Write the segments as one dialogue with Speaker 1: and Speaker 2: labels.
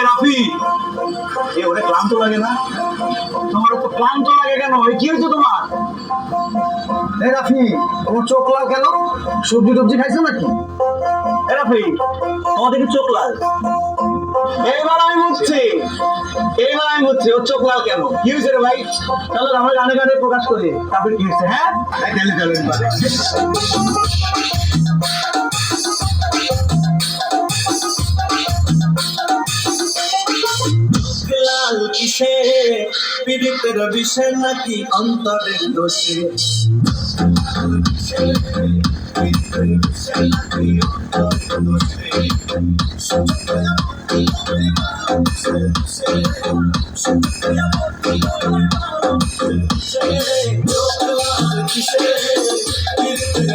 Speaker 1: রাফি, ওরে ক্লান্ত লাগে না? তোমার তো ক্লান্ত লাগে কেন? কি হয়েছে তোমার?
Speaker 2: রাফি, তোমার চোখ লাল কেন? সবজি টবজি খাইছো নাকি?
Speaker 1: রাফি, তোমার দেখি চোখ লাল। এইবার আমি বুঝছি ওর চোখ লাল কেন। কি হয়েছে রে ভাই? চলো আমরা গানে গানে প্রকাশ করি, তারপরে কি হয়েছে। হ্যাঁ,
Speaker 3: লাল কিসে পীড়িতের বিষয় নাকি অন্তরের দোষে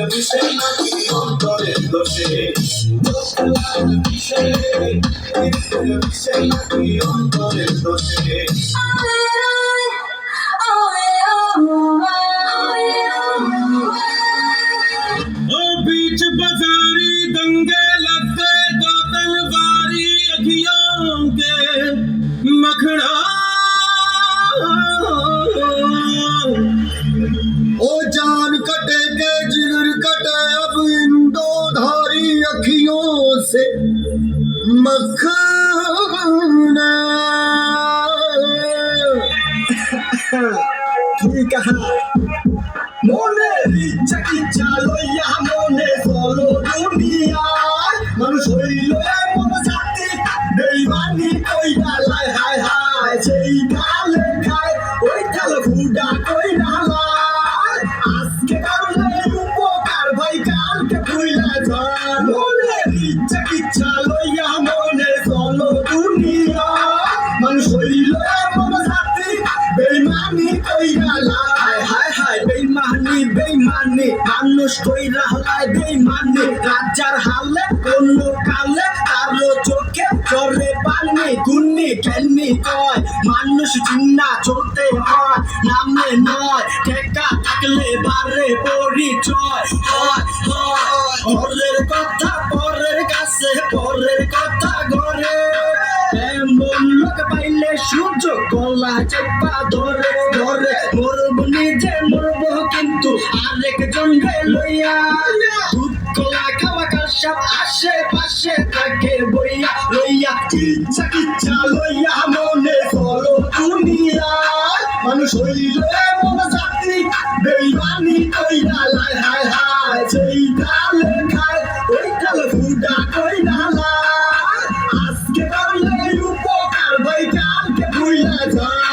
Speaker 3: বিষয় নাকি অন্তরের দোষে বিষয় নাকি অন্তরের দোষে बीच बाजारी दंगे लगते दो तलवारी अखियों के मखड़ा ओ जान कटे के जिगर कटे अब इन दो धारी अखियों से मखना ठीक है মনের ইচ্ছা কিচ্ছা লইয়া মনে চলো দুনিয়ায় মানুষ হইল এমন জাতি বেইমানি কইরা লাই হায় হায় সেই কালে খায় ওই কালে ফুডা কইরা লাই আজকে করলে উপকার ভাই কালকে ভুইলা যায় মনের ইচ্ছা কিচ্ছা লইয়া মনে চলো দুনিয়ায় মানুষ হইল এমন জাতি বেইমানি কইরা লাই হায় হায় বেইমানি বেইমানি মানুষ কইরা হলায় বেইমানি রাজার হালে অন্য কালে কারো চোখে চরে পানি গুন্নি কেননি কয় মানুষ চিন্না চলতে হয় নামে নয় টেকা থাকলে বারে পরিচয় হয় হয় পরের কথা পরের কাছে পরের কথা ঘরে এমন লোক পাইলে সূর্য গলা চেপা ধরে ধরে মরব নিজে মরব কিন্তু আরেকজন লইয়া কলা খাওয়া কাশাপ আশেপাশে থাকে বইয়া লইয়া ইচ্ছা কিচ্ছা লইয়া মনে করো দুনিয়া মানুষ হইল এমন জাতি বেইমানি কইরা লাই হায় হায় সেই কালে খায় ওই কালে ফুডা কইরা লাই আজকে করলে উপকার ভাই কালকে ভুইলা যায়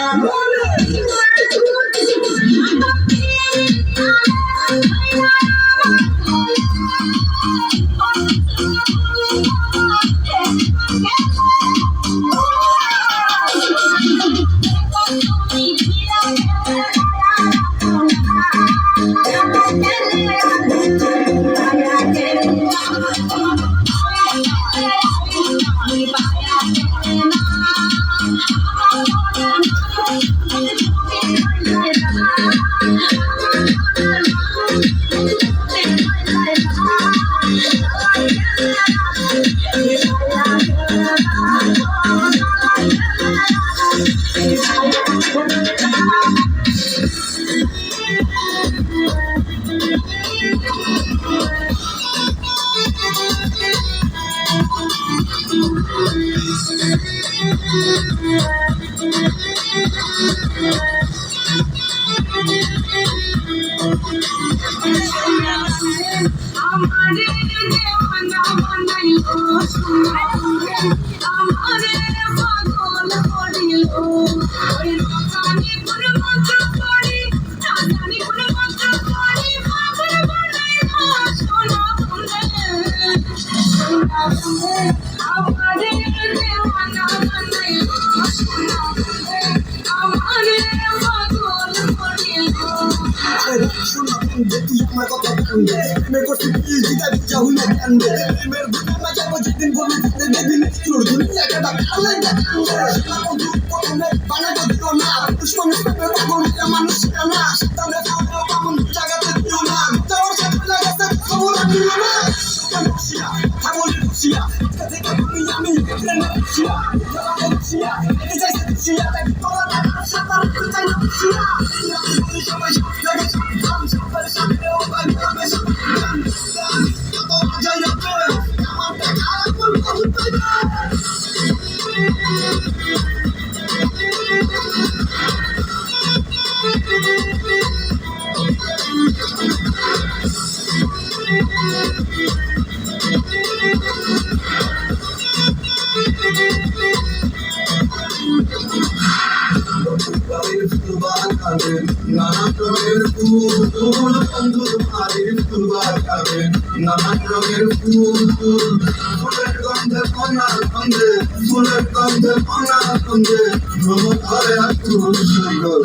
Speaker 3: মানুষ বাড়ির ফুল বাগানে নানান রঙের ফুল ফুল ফুলের গন্ধে ফোনার গন্ধে ফুলের গন্ধে ফোনার গন্ধে ভ্রমণ করে আকুল সুন্দর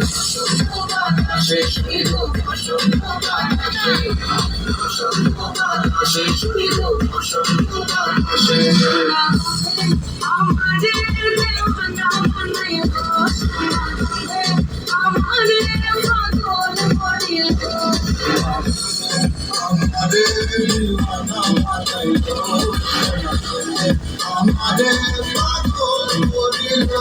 Speaker 3: আমাদের দিওয়ানা বানাইলো আমাদের পাগল করিল